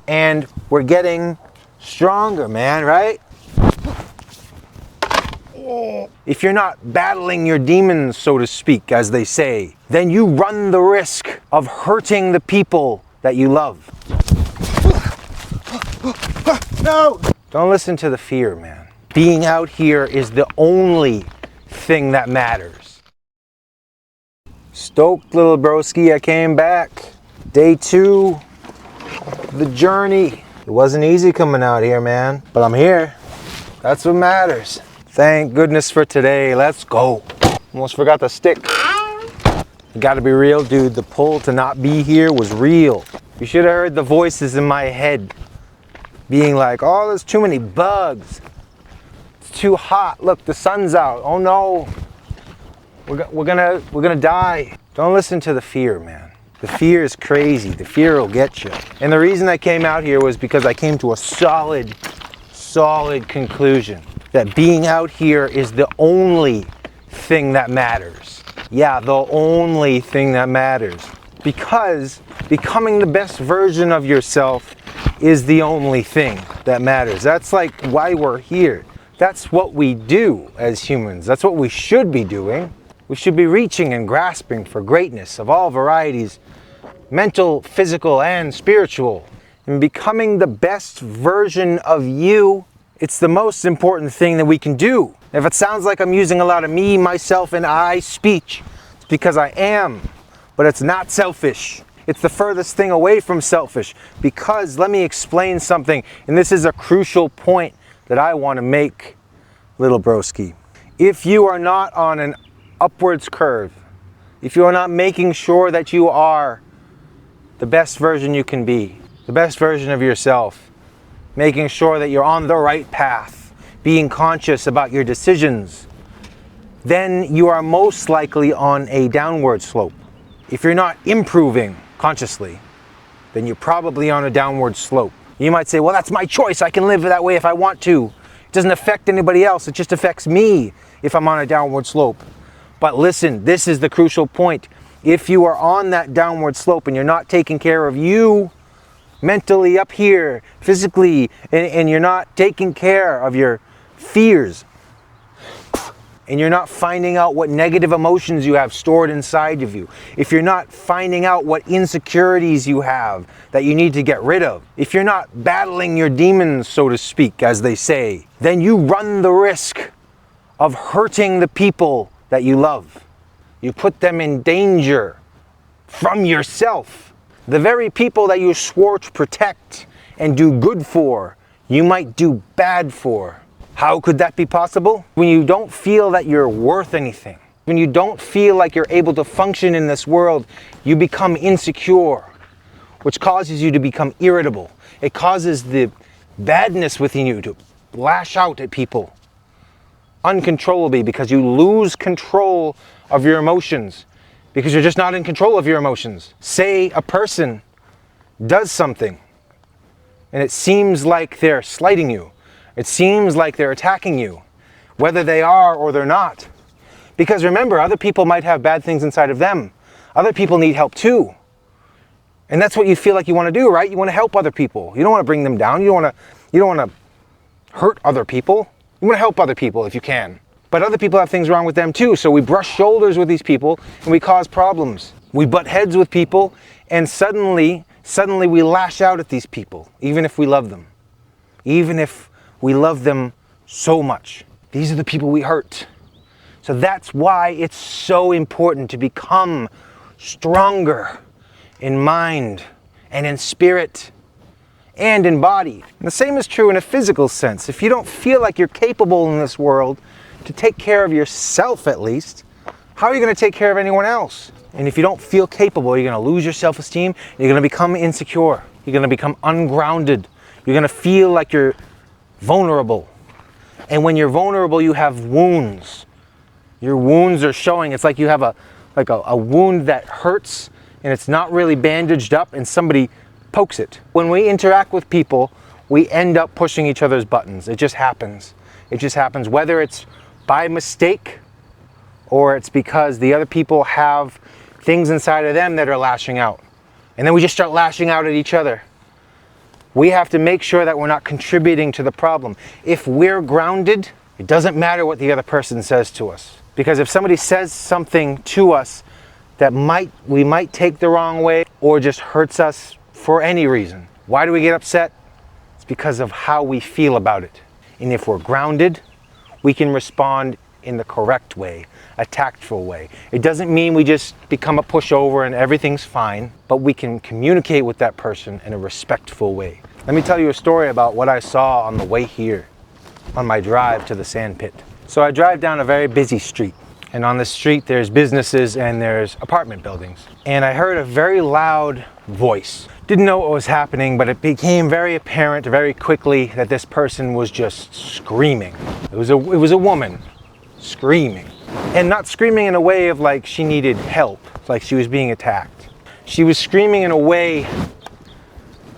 and we're getting stronger, man, right? If you're not battling your demons, so to speak, as they say, then you run the risk of hurting the people that you love. No! Don't listen to the fear, man. Being out here is the only thing that matters. Stoked, little broski, I came back. Day 2 of the journey. It wasn't easy coming out here, man, but I'm here. That's what matters. Thank goodness for today. Let's go. Almost forgot the stick. You gotta be real, dude. The pull to not be here was real. You should have heard the voices in my head being like, oh, there's too many bugs. It's too hot. Look, the sun's out. Oh no. We're gonna die. Don't listen to the fear, man. The fear is crazy. The fear will get you. And the reason I came out here was because I came to a solid conclusion that being out here is the only thing that matters. Yeah, the only thing that matters. Because becoming the best version of yourself is the only thing that matters. That's like why we're here. That's what we do as humans. That's what we should be doing. We should be reaching and grasping for greatness of all varieties, mental, physical, and spiritual. And becoming the best version of you, it's the most important thing that we can do. If it sounds like I'm using a lot of me, myself, and I speech, it's because I am. But it's not selfish. It's the furthest thing away from selfish. Because let me explain something, and this is a crucial point that I want to make, little broski. If you are not on an upwards curve, if you are not making sure that you are the best version you can be, the best version of yourself, making sure that you're on the right path, being conscious about your decisions, then you are most likely on a downward slope. If you're not improving consciously, then you're probably on a downward slope. You might say, well, that's my choice. I can live that way if I want to. It doesn't affect anybody else. It just affects me if I'm on a downward slope. But listen, this is the crucial point. If you are on that downward slope and you're not taking care of you mentally up here, physically, and you're not taking care of your fears, and you're not finding out what negative emotions you have stored inside of you, if you're not finding out what insecurities you have that you need to get rid of, if you're not battling your demons, so to speak, as they say, then you run the risk of hurting the people that you love. You put them in danger from yourself. The very people that you swore to protect and do good for, you might do bad for. How could that be possible? When you don't feel that you're worth anything, when you don't feel like you're able to function in this world, you become insecure, which causes you to become irritable. It causes the badness within you to lash out at people uncontrollably because you lose control of your emotions, because you're just not in control of your emotions. Say a person does something and it seems like they're slighting you. It seems like they're attacking you, whether they are or they're not. Because remember, other people might have bad things inside of them. Other people need help too. And that's what you feel like you want to do, right? You want to help other people. You don't want to bring them down. You don't want to hurt other people. You want to help other people if you can. But other people have things wrong with them too. So we brush shoulders with these people and we cause problems. We butt heads with people and suddenly we lash out at these people, even if we love them. Even if we love them so much. These are the people we hurt. So that's why it's so important to become stronger in mind and in spirit and in body. And the same is true in a physical sense. If you don't feel like you're capable in this world to take care of yourself at least, how are you going to take care of anyone else? And if you don't feel capable, you're going to lose your self-esteem, you're going to become insecure, you're going to become ungrounded, you're going to feel like you're vulnerable. And when you're vulnerable, you have wounds. Your wounds are showing. It's like you have a wound that hurts and it's not really bandaged up and somebody pokes it. When we interact with people, we end up pushing each other's buttons. It just happens. It just happens, whether it's by mistake or it's because the other people have things inside of them that are lashing out. And then we just start lashing out at each other. We have to make sure that we're not contributing to the problem. If we're grounded, it doesn't matter what the other person says to us. Because if somebody says something to us that we might take the wrong way or just hurts us for any reason, why do we get upset? It's because of how we feel about it. And if we're grounded, we can respond in the correct way, a tactful way. It doesn't mean we just become a pushover and everything's fine, but we can communicate with that person in a respectful way. Let me tell you a story about what I saw on the way here, on my drive to the sand pit. So I drive down a very busy street, and on this street there's businesses and there's apartment buildings. And I heard a very loud voice. Didn't know what was happening, but it became very apparent very quickly that this person was just screaming. It was a woman screaming. And not screaming in a way of like she needed help, like she was being attacked. She was screaming in a way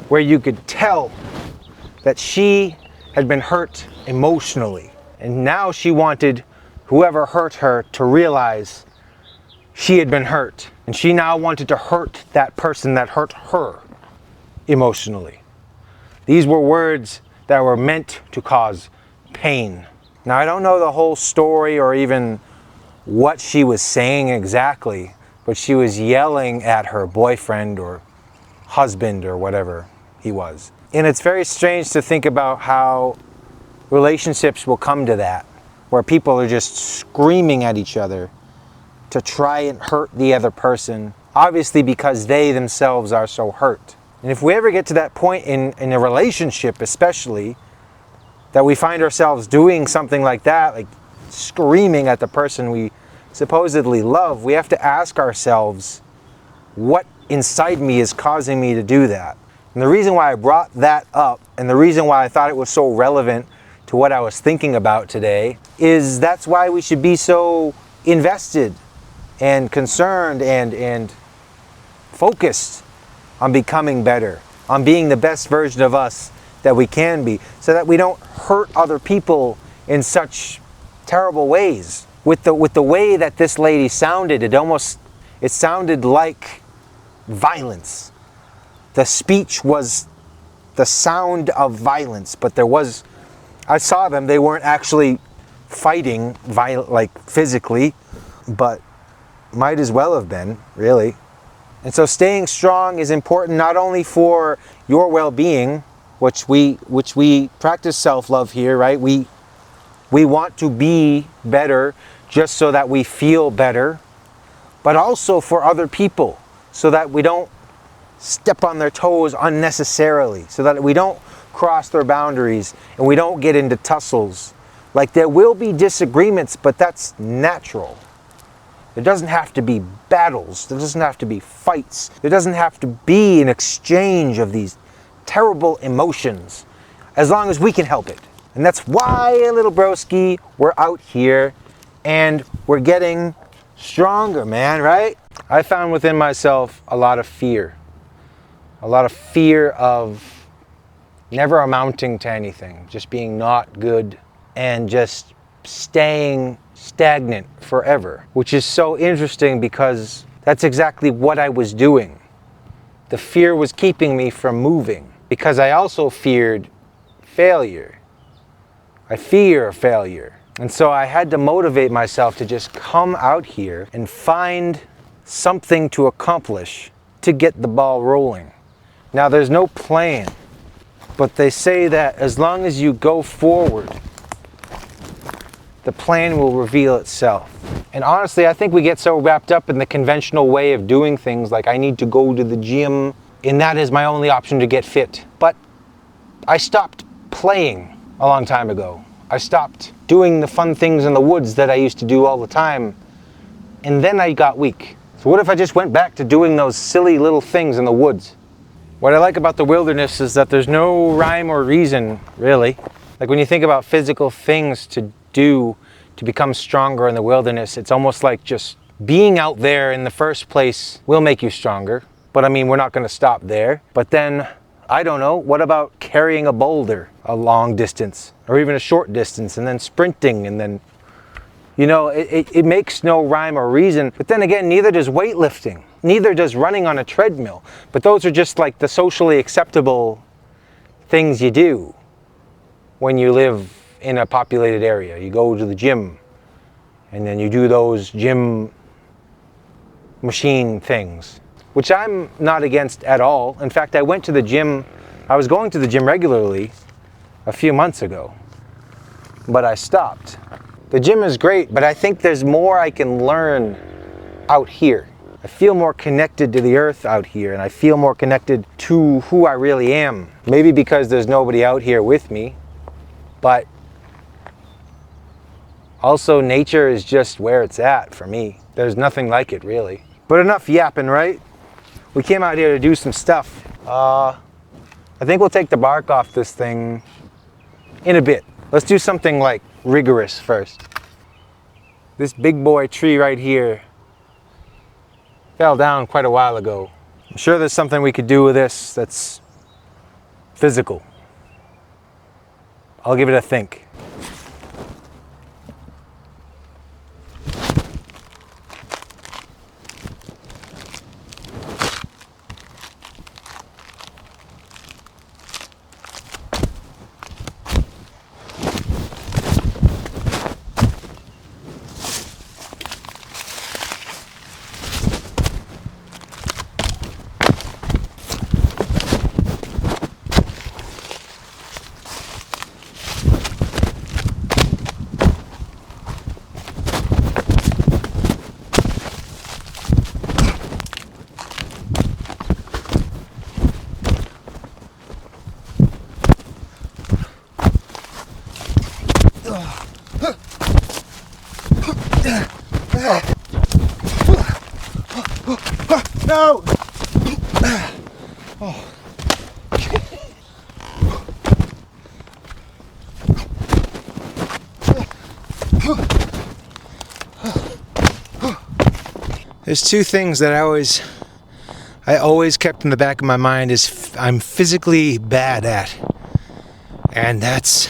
where you could tell that she had been hurt emotionally. And now she wanted whoever hurt her to realize she had been hurt. And she now wanted to hurt that person that hurt her emotionally. These were words that were meant to cause pain. Now, I don't know the whole story or even what she was saying exactly, but she was yelling at her boyfriend or husband or whatever he was. And it's very strange to think about how relationships will come to that, where people are just screaming at each other to try and hurt the other person, obviously because they themselves are so hurt. And if we ever get to that point in a relationship especially, that we find ourselves doing something like that, like screaming at the person we supposedly love, we have to ask ourselves, what inside me is causing me to do that? And the reason why I brought that up, and the reason why I thought it was so relevant to what I was thinking about today, is that's why we should be so invested and concerned and focused on becoming better, on being the best version of us that we can be, so that we don't hurt other people in such terrible ways. With the way that this lady sounded, it sounded like violence. The speech was the sound of violence, but I saw them, they weren't actually fighting like physically, but might as well have been, really. And so staying strong is important not only for your well-being, which we practice self-love here, right? We want to be better just so that we feel better, but also for other people, so that we don't step on their toes unnecessarily, so that we don't cross their boundaries and we don't get into tussles. Like, there will be disagreements, but that's natural. There doesn't have to be battles. There doesn't have to be fights. There doesn't have to be an exchange of these terrible emotions, as long as we can help it. And that's why, little broski, we're out here and we're getting stronger, man, right? I found within myself a lot of fear of never amounting to anything, just being not good and just staying stagnant forever, which is so interesting because that's exactly what I was doing. The fear was keeping me from moving, because I also feared failure. I fear failure. And so I had to motivate myself to just come out here and find something to accomplish to get the ball rolling. Now, there's no plan, but they say that as long as you go forward, the plan will reveal itself. And honestly, I think we get so wrapped up in the conventional way of doing things, like I need to go to the gym, and that is my only option to get fit. But I stopped playing a long time ago. I stopped doing the fun things in the woods that I used to do all the time, and then I got weak. So what if I just went back to doing those silly little things in the woods? What I like about the wilderness is that there's no rhyme or reason, really. Like when you think about physical things to do to become stronger in the wilderness, it's almost like just being out there in the first place will make you stronger. But I mean, we're not going to stop there. But then, I don't know, what about carrying a boulder a long distance or even a short distance and then sprinting and then, you know, it makes no rhyme or reason. But then again, neither does weightlifting. Neither does running on a treadmill. But those are just like the socially acceptable things you do when you live in a populated area. You go to the gym, and then you do those gym machine things, which I'm not against at all. In fact, I was going to the gym regularly a few months ago, but I stopped. The gym is great, but I think there's more I can learn out here. I feel more connected to the earth out here, and I feel more connected to who I really am. Maybe because there's nobody out here with me, but also nature is just where it's at for me. There's nothing like it, really. But enough yapping, right? We came out here to do some stuff. I think we'll take the bark off this thing in a bit. Let's do something like rigorous first. This big boy tree right here fell down quite a while ago. I'm sure there's something we could do with this that's physical. I'll give it a think. No! Oh. There's two things that I always kept in the back of my mind is I'm physically bad at, and that's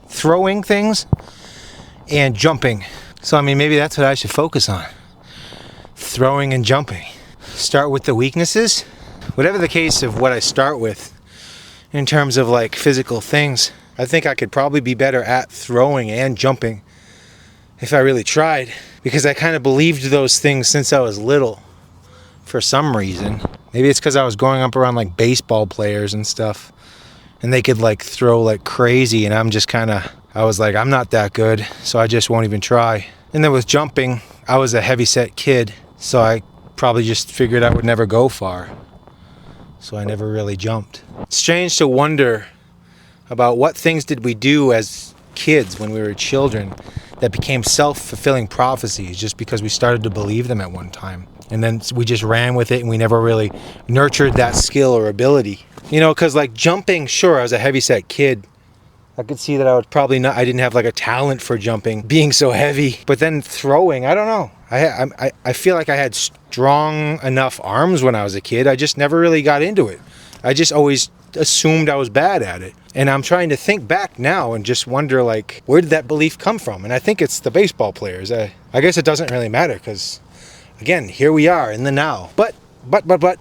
throwing things and jumping. So I mean, maybe that's what I should focus on. Throwing and jumping. Start with the weaknesses. Whatever the case of what I start with in terms of like physical things, I think I could probably be better at throwing and jumping if I really tried, because I kind of believed those things since I was little for some reason. Maybe it's because I was growing up around like baseball players and stuff, and they could like throw like crazy, and I was like, I'm not that good, so I just won't even try. And then with jumping, I was a heavyset kid, so I probably just figured I would never go far. So I never really jumped. It's strange to wonder about what things did we do as kids when we were children that became self-fulfilling prophecies just because we started to believe them at one time. And then we just ran with it and we never really nurtured that skill or ability. You know, because like jumping, sure, I was a heavyset kid. I could see that I didn't have like a talent for jumping, being so heavy. But then throwing, I don't know. I feel like I had strong enough arms when I was a kid. I just never really got into it. I just always assumed I was bad at it. And I'm trying to think back now and just wonder, like, where did that belief come from? And I think it's the baseball players. I guess it doesn't really matter because, again, here we are in the now. But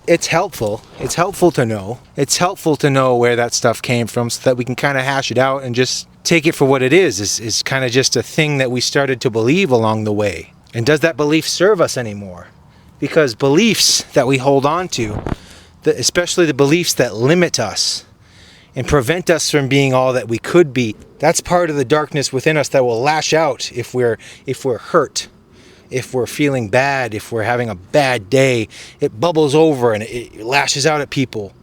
it's helpful. It's helpful to know. It's helpful to know where that stuff came from so that we can kind of hash it out and just take it for what it is kind of just a thing that we started to believe along the way. And does that belief serve us anymore? Because beliefs that we hold on to, especially the beliefs that limit us and prevent us from being all that we could be, that's part of the darkness within us that will lash out if we're hurt. If we're feeling bad, if we're having a bad day, it bubbles over and it lashes out at people.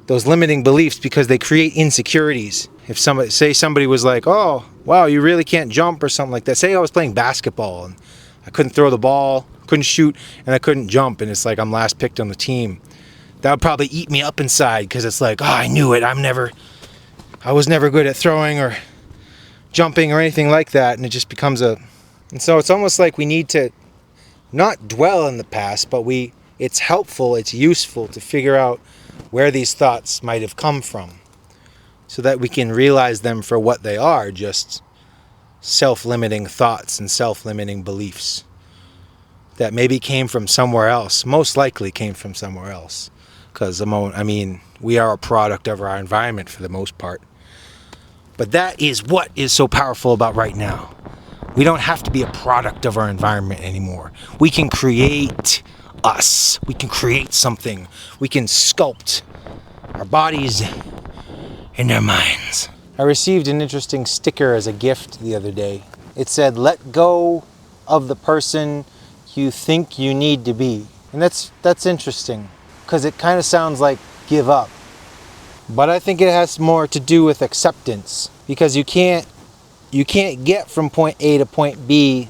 Those limiting beliefs, because they create insecurities. If somebody was like, oh, wow, you really can't jump or something like that. Say I was playing basketball and I couldn't throw the ball, couldn't shoot, and I couldn't jump, and it's like I'm last picked on the team. That would probably eat me up inside because it's like, oh, I knew it. I was never good at throwing or jumping or anything like that, and it just becomes And so it's almost like we need to not dwell in the past, but it's helpful, it's useful to figure out where these thoughts might have come from so that we can realize them for what they are, just self-limiting thoughts and self-limiting beliefs that maybe came from somewhere else, most likely came from somewhere else. because we are a product of our environment for the most part. But that is what is so powerful about right now. We don't have to be a product of our environment anymore. We can create us. We can create something. We can sculpt our bodies and our minds. I received an interesting sticker as a gift the other day. It said, "Let go of the person you think you need to be." And that's interesting, because it kind of sounds like give up. But I think it has more to do with acceptance, because you can't get from point A to point B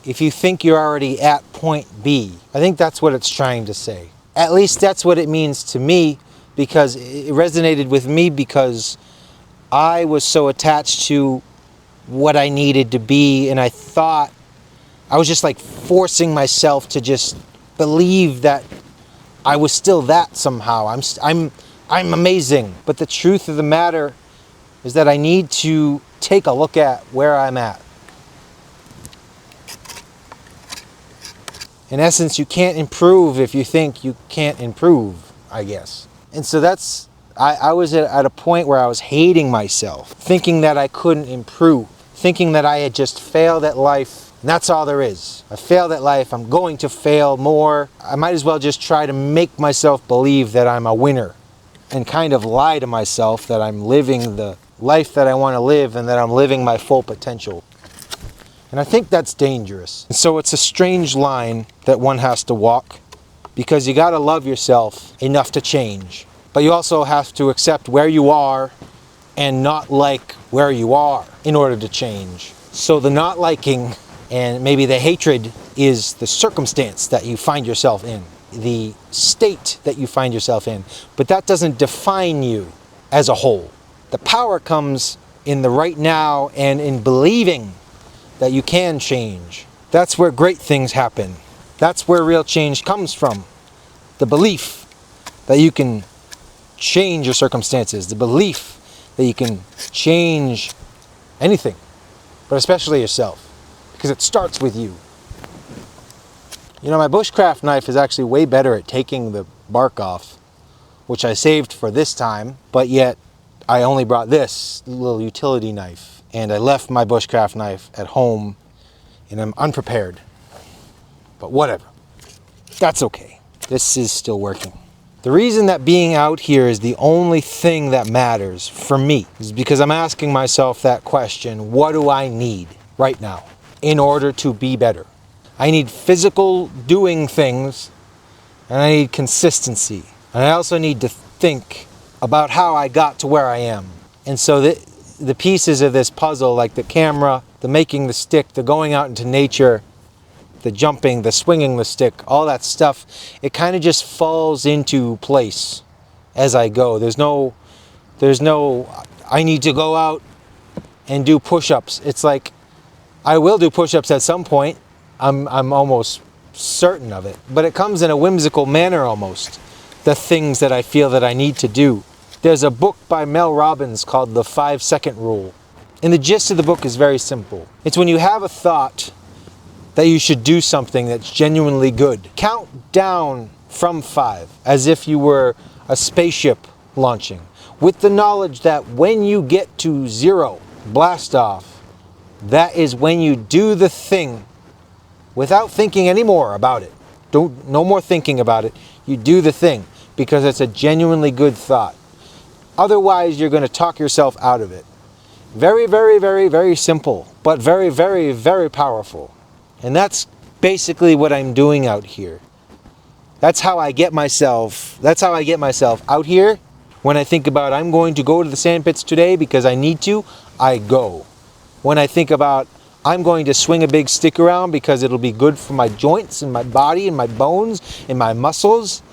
if you think you're already at point B. I think that's what it's trying to say. At least that's what it means to me, because it resonated with me, because I was so attached to what I needed to be, and I thought I was just like forcing myself to just believe that I was still that somehow. I'm amazing. But the truth of the matter is that I need to take a look at where I'm at. In essence, you can't improve if you think you can't improve, I guess. And so I was at a point where I was hating myself, thinking that I couldn't improve, thinking that I had just failed at life, and that's all there is. I failed at life, I'm going to fail more. I might as well just try to make myself believe that I'm a winner, and kind of lie to myself that I'm living the life that I want to live, and that I'm living my full potential. And I think that's dangerous. And so it's a strange line that one has to walk, because you got to love yourself enough to change. But you also have to accept where you are and not like where you are in order to change. So the not liking and maybe the hatred is the circumstance that you find yourself in, the state that you find yourself in. But that doesn't define you as a whole. The power comes in the right now and in believing that you can change. That's where great things happen. That's where real change comes from. The belief that you can change your circumstances. The belief that you can change anything, but especially yourself, because it starts with you. You know, my bushcraft knife is actually way better at taking the bark off, which I saved for this time, but yet I only brought this little utility knife, and I left my bushcraft knife at home, and I'm unprepared. But whatever. That's okay. This is still working. The reason that being out here is the only thing that matters for me is because I'm asking myself that question: what do I need right now in order to be better? I need physical doing things, and I need consistency. And I also need to think about how I got to where I am. And so the pieces of this puzzle, like the camera, the making the stick, the going out into nature, the jumping, the swinging the stick, all that stuff, it kind of just falls into place as I go. There's no, I need to go out and do push-ups. It's like, I will do push-ups at some point. I'm almost certain of it. But it comes in a whimsical manner almost, the things that I feel that I need to do. There's a book by Mel Robbins called The 5-Second Rule. And the gist of the book is very simple. It's when you have a thought that you should do something that's genuinely good, count down from 5 as if you were a spaceship launching, with the knowledge that when you get to 0, blast off, that is when you do the thing without thinking any more about it. No more thinking about it. You do the thing because it's a genuinely good thought. Otherwise, you're going to talk yourself out of it. Very, very, very, very simple, but very, very, very powerful. And that's basically what I'm doing out here. That's how I get myself out here. When I think about I'm going to go to the sandpits today because I need to, I go. When I think about I'm going to swing a big stick around because it'll be good for my joints and my body and my bones and my muscles,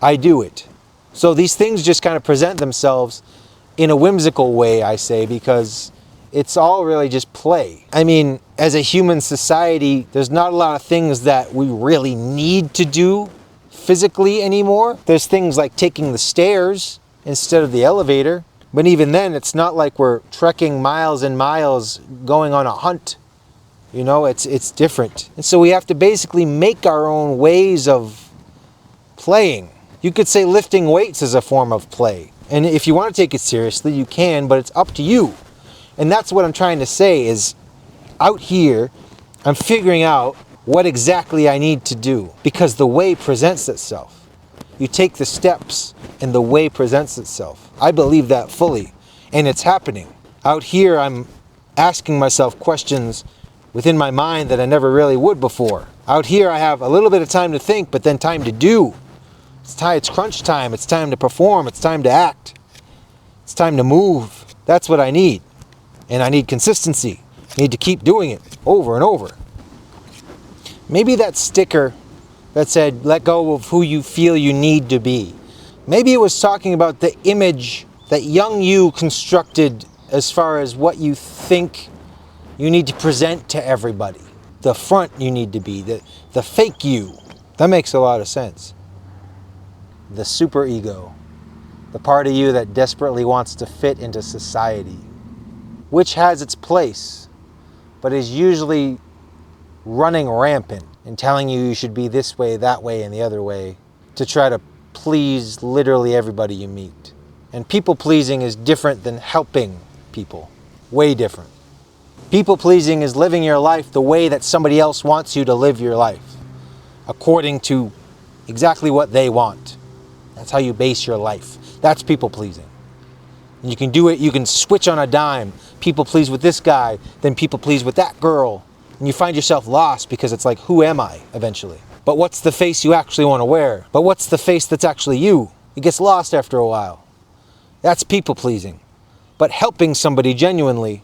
I do it. So these things just kind of present themselves in a whimsical way, I say, because it's all really just play. I mean, as a human society, there's not a lot of things that we really need to do physically anymore. There's things like taking the stairs instead of the elevator. But even then, it's not like we're trekking miles and miles going on a hunt. You know, it's different. And so we have to basically make our own ways of playing. You could say lifting weights is a form of play. And if you want to take it seriously, you can, but it's up to you. And that's what I'm trying to say is, out here, I'm figuring out what exactly I need to do because the way presents itself. You take the steps and the way presents itself. I believe that fully, and it's happening. Out here, I'm asking myself questions within my mind that I never really would before. Out here, I have a little bit of time to think, but then time to do. It's crunch time. It's time to perform. It's time to act. It's time to move. That's what I need. And I need consistency. I need to keep doing it over and over. Maybe that sticker that said, let go of who you feel you need to be. Maybe it was talking about the image that young you constructed as far as what you think you need to present to everybody. The front you need to be, the fake you. That makes a lot of sense. The super ego. The part of you that desperately wants to fit into society. Which has its place, but is usually running rampant and telling you should be this way, that way, and the other way to try to please literally everybody you meet. And people pleasing is different than helping people. Way different. People pleasing is living your life the way that somebody else wants you to live your life, according to exactly what they want. That's how you base your life. That's people pleasing. And you can do it, you can switch on a dime. People please with this guy, then people please with that girl. And you find yourself lost because it's like, who am I eventually? But what's the face you actually want to wear? But what's the face that's actually you? It gets lost after a while. That's people pleasing. But helping somebody genuinely,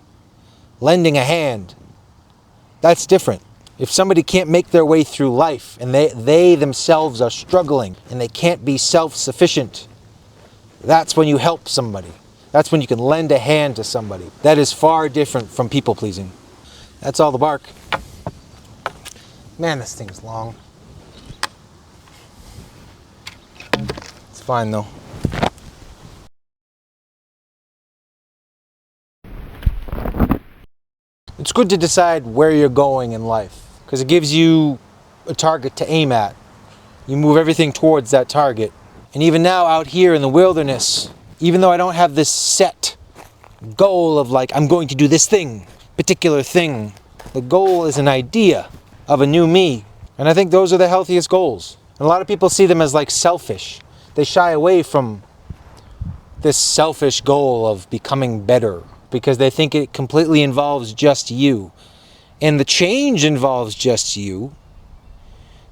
lending a hand, that's different. If somebody can't make their way through life and they themselves are struggling and they can't be self-sufficient, that's when you help somebody. That's when you can lend a hand to somebody. That is far different from people pleasing. That's all the bark. Man, this thing's long. It's fine though. It's good to decide where you're going in life because it gives you a target to aim at. You move everything towards that target. And even now out here in the wilderness, even though I don't have this set goal of like, I'm going to do this thing, particular thing, the goal is an idea of a new me. And I think those are the healthiest goals. And a lot of people see them as like selfish. They shy away from this selfish goal of becoming better because they think it completely involves just you. And the change involves just you.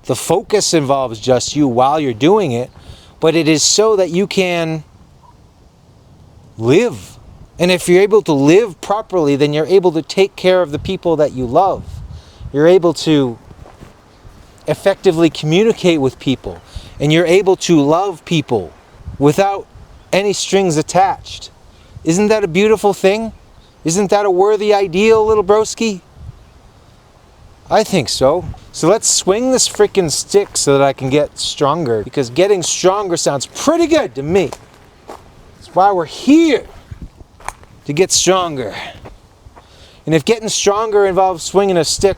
The focus involves just you while you're doing it. But it is so that you can live. And if you're able to live properly, then you're able to take care of the people that you love. You're able to effectively communicate with people. And you're able to love people without any strings attached. Isn't that a beautiful thing? Isn't that a worthy ideal, little broski? I think so. So let's swing this freaking stick so that I can get stronger. Because getting stronger sounds pretty good to me. That's why we're here. To get stronger. And if getting stronger involves swinging a stick,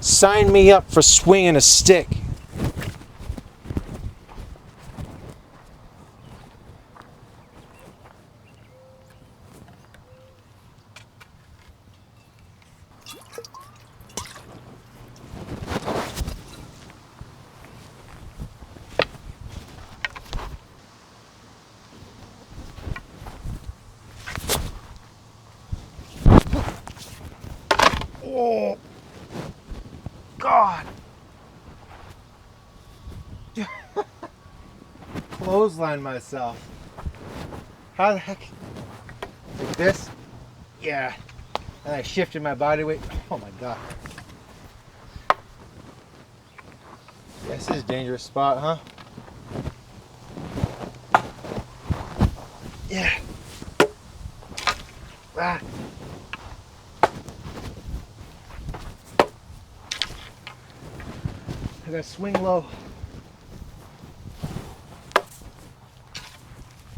sign me up for swinging a stick. Oh, God. Clothesline myself. How the heck? Like this? Yeah. And I shifted my body weight. Oh my God. This is a dangerous spot, huh? Yeah. Ah. I gotta swing low.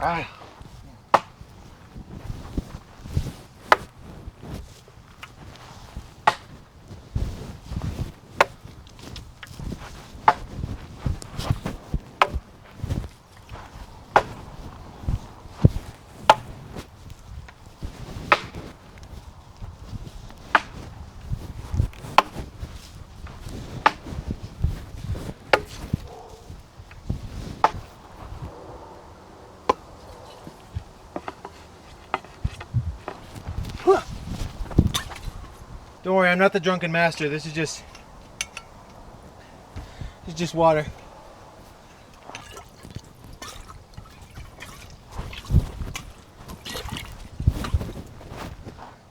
Ah. Don't worry, I'm not the drunken master. This is just water.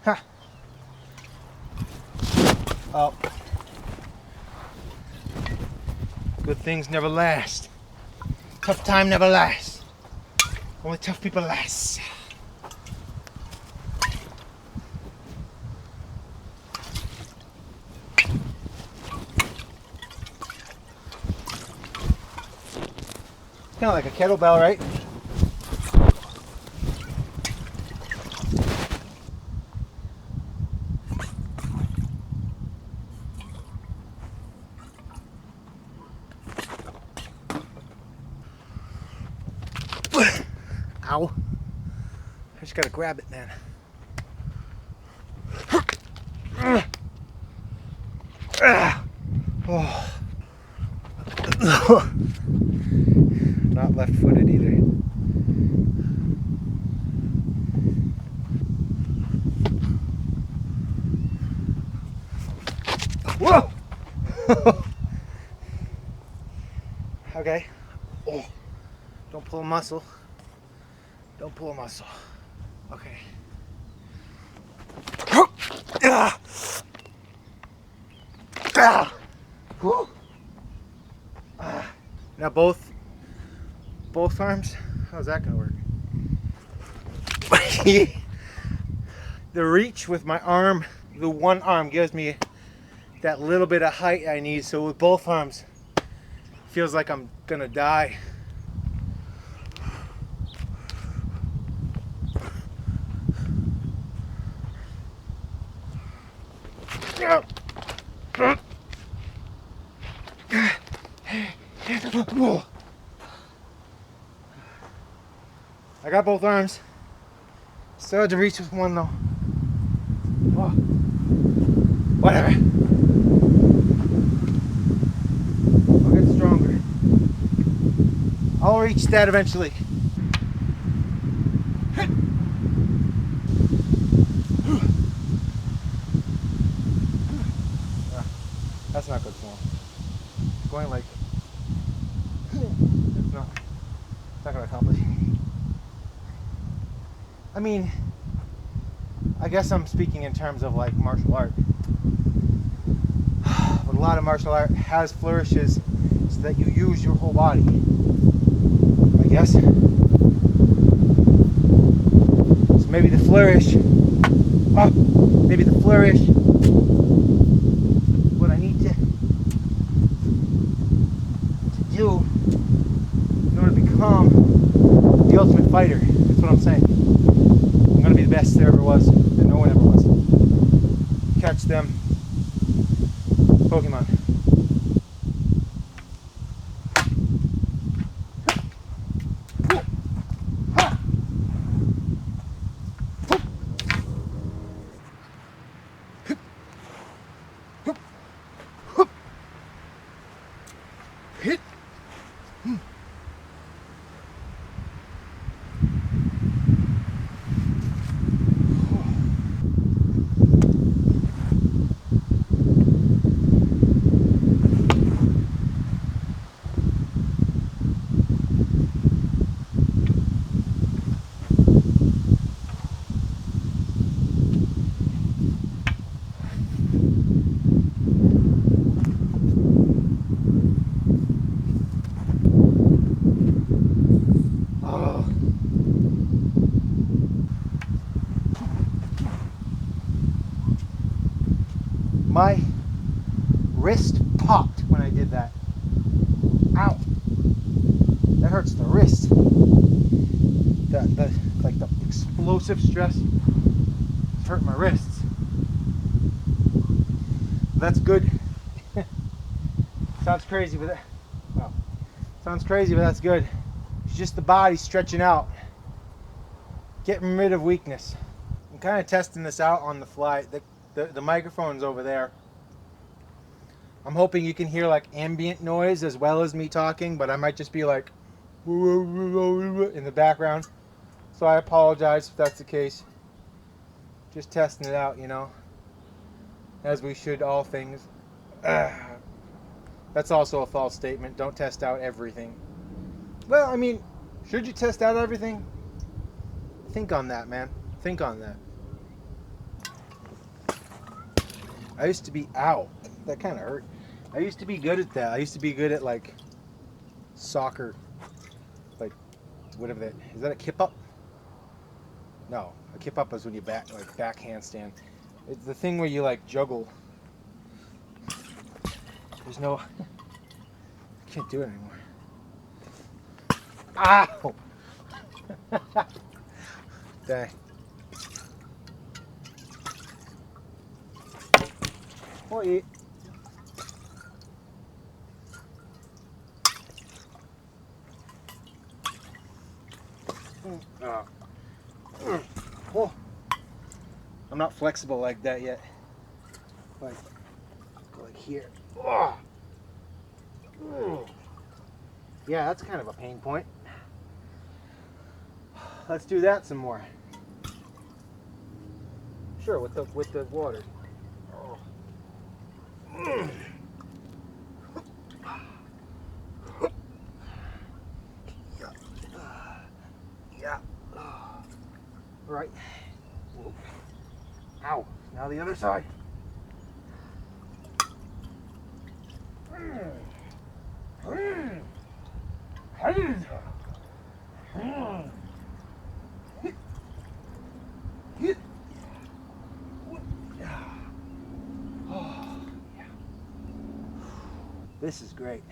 Ha. Oh. Good things never last. Tough time never lasts. Only tough people last. It's kind of like a kettlebell, right? Ow. I just gotta grab it, man. Oh. Not left-footed either. Whoa! Okay. Oh. Don't pull a muscle. Don't pull a muscle. Okay. Ah. Ah. Ah. Now both arms. How's that gonna work? The reach with my arm, the one arm gives me that little bit of height I need. So with both arms, feels like I'm gonna die. I got both arms. Still had to reach with one though. Oh. Whatever. I'll get stronger. I'll reach that eventually. That's not good for him. Going like it's not gonna accomplish. I mean, I guess I'm speaking in terms of like martial art. But a lot of martial art has flourishes so that you use your whole body. I guess. So maybe the flourish. Oh, maybe the flourish. What I need to do in order to become the ultimate fighter. That's what I'm saying. I'm gonna be the best there ever was, that no one ever was. Catch them. Pokemon. Hit. My wrist popped when I did that. Ow. That hurts the wrist. Like the explosive stress is hurting my wrists. That's good. Sounds crazy, but well, sounds crazy, but that's good. It's just the body stretching out, getting rid of weakness. I'm kind of testing this out on the fly. The microphone's over there. I'm hoping you can hear like ambient noise as well as me talking, but I might just be like in the background. So I apologize if that's the case. Just testing it out, you know. as we should all things. That's also a false statement. Don't test out everything. Well, I mean, should you test out everything? Think on that, man. Think on that. I used to be, ow, that kind of hurt. I used to be good at that. I used to be good at like soccer, like whatever that, is that a kip up? No, a kip up is when you back handstand. It's the thing where you like juggle. There's no, I can't do it anymore. Ow! Dang. Oi. Oh. I'm not flexible like that yet. Like here. Oh. Yeah, that's kind of a pain point. Let's do that some more. Sure, with the water. Oh. Yeah. Right. Ow. Now the other side. This is great.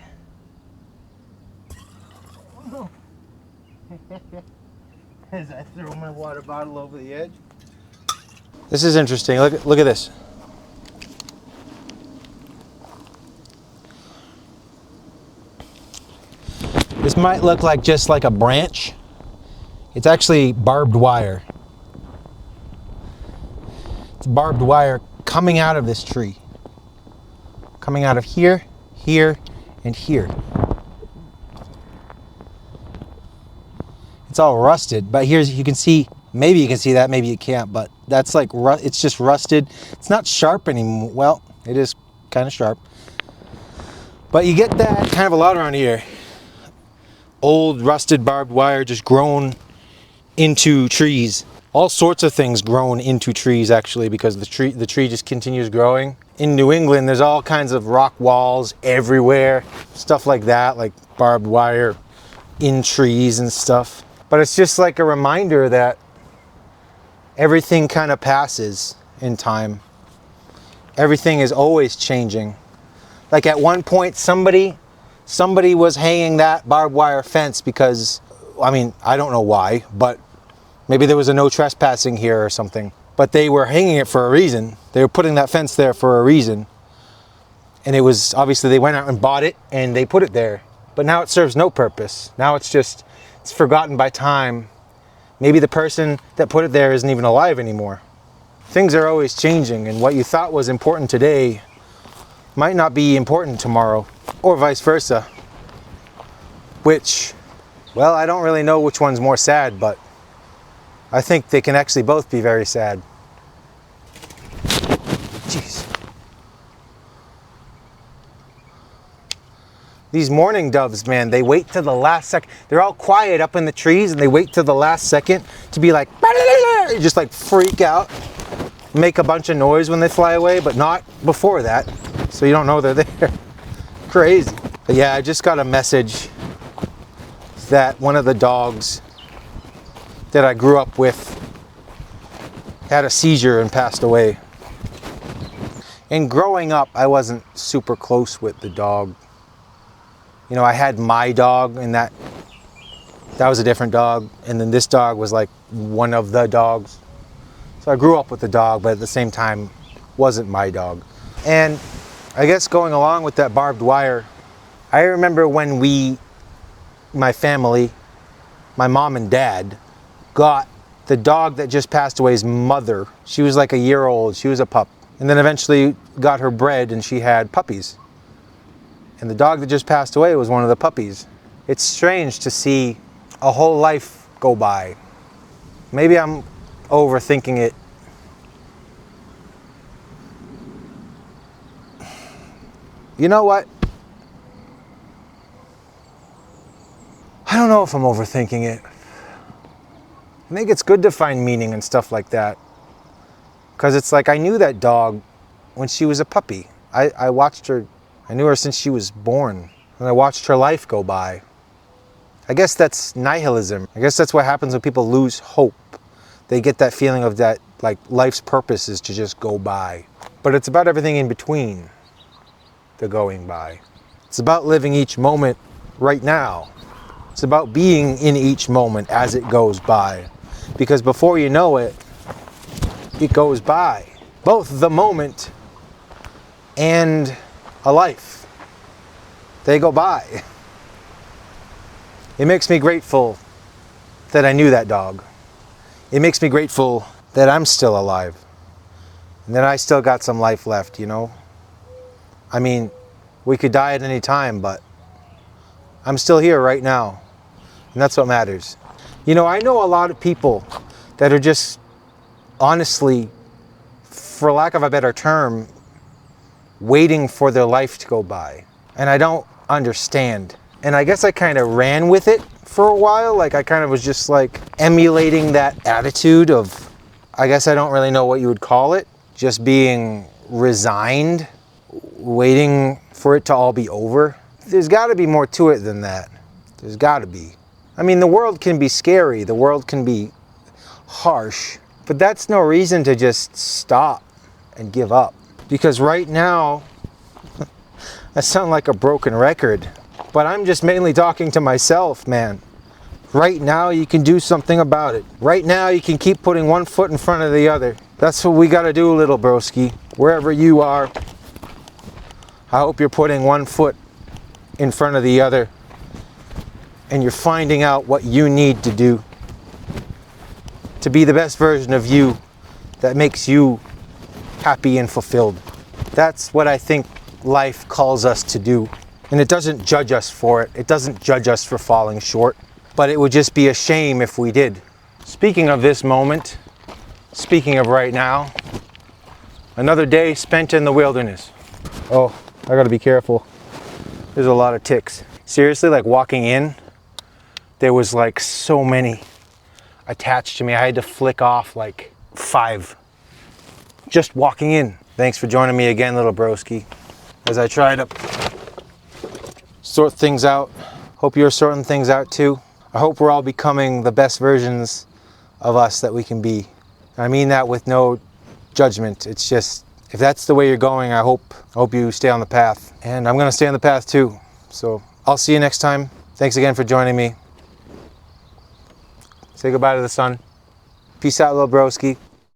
As I throw my water bottle over the edge. This is interesting. Look at this. This might look like just like a branch. It's actually barbed wire. It's barbed wire coming out of this tree. Coming out of here, here, and here. It's all rusted, but here's, you can see, maybe you can see that, maybe you can't, but that's like, it's just rusted. It's not sharp anymore. Well, it is kind of sharp. But you get that kind of a lot around here. Old rusted barbed wire just grown into trees. All sorts of things grown into trees actually, because the tree just continues growing. In New England, there's all kinds of rock walls everywhere, stuff like that, like barbed wire in trees and stuff. But it's just like a reminder that everything kind of passes in time. Everything is always changing. Like at one point, somebody was hanging that barbed wire fence because, I mean, I don't know why, but maybe there was a no trespassing here or something. But they were hanging it for a reason. They were putting that fence there for a reason. And it was, obviously they went out and bought it and they put it there. But now it serves no purpose. Now it's just, it's forgotten by time. Maybe the person that put it there isn't even alive anymore. Things are always changing, and what you thought was important today might not be important tomorrow, or vice versa. Which, well, I don't really know which one's more sad, but I think they can actually both be very sad. Jeez. These mourning doves, man, they wait till the last second. They're all quiet up in the trees and they wait till the last second to be like, just like freak out, make a bunch of noise when they fly away, but not before that. So you don't know they're there. Crazy. But yeah, I just got a message that one of the dogs that I grew up with had a seizure and passed away. And growing up, I wasn't super close with the dog. You know, I had my dog, and that was a different dog, and then this dog was like one of the dogs. So I grew up with the dog, but at the same time, wasn't my dog. And I guess going along with that barbed wire, I remember when my family, my mom and dad, got the dog that just passed away's mother. She was like a year old, she was a pup. And then eventually got her bred and she had puppies. And the dog that just passed away was one of the puppies. It's strange to see a whole life go by. Maybe I'm overthinking it. You know what? I don't know if I'm overthinking it. I think it's good to find meaning and stuff like that. Because it's like I knew that dog when she was a puppy. I watched her, I knew her since she was born. And I watched her life go by. I guess that's nihilism. I guess that's what happens when people lose hope. They get that feeling of that, like, life's purpose is to just go by. But it's about everything in between the going by. It's about living each moment right now. It's about being in each moment as it goes by. Because before you know it, it goes by. Both the moment and a life. They go by. It makes me grateful that I knew that dog. It makes me grateful that I'm still alive. And that I still got some life left, you know? I mean, we could die at any time, but I'm still here right now. And that's what matters. You know, I know a lot of people that are just, honestly, for lack of a better term, waiting for their life to go by. And I don't understand. And I guess I kind of ran with it for a while. Like, I kind of was just like emulating that attitude of, I guess I don't really know what you would call it, just being resigned, waiting for it to all be over. There's got to be more to it than that. There's got to be. I mean, the world can be scary, the world can be harsh, but that's no reason to just stop and give up. Because right now, I sound like a broken record, but I'm just mainly talking to myself, man. Right now, you can do something about it. Right now, you can keep putting one foot in front of the other. That's what we gotta do, little broski. Wherever you are, I hope you're putting one foot in front of the other and you're finding out what you need to do to be the best version of you that makes you happy and fulfilled. That's what I think life calls us to do. And it doesn't judge us for it. It doesn't judge us for falling short. But it would just be a shame if we did. Speaking of this moment, speaking of right now, another day spent in the wilderness. Oh, I gotta be careful. There's a lot of ticks. Seriously, like walking in, there was like so many attached to me. I had to flick off like 5 just walking in. Thanks for joining me again, little broski, as I try to sort things out. Hope you're sorting things out too. I hope we're all becoming the best versions of us that we can be. I mean that with no judgment. It's just, if that's the way you're going, I hope you stay on the path. And I'm gonna stay on the path too. So I'll see you next time. Thanks again for joining me. Say goodbye to the sun. Peace out, little broski.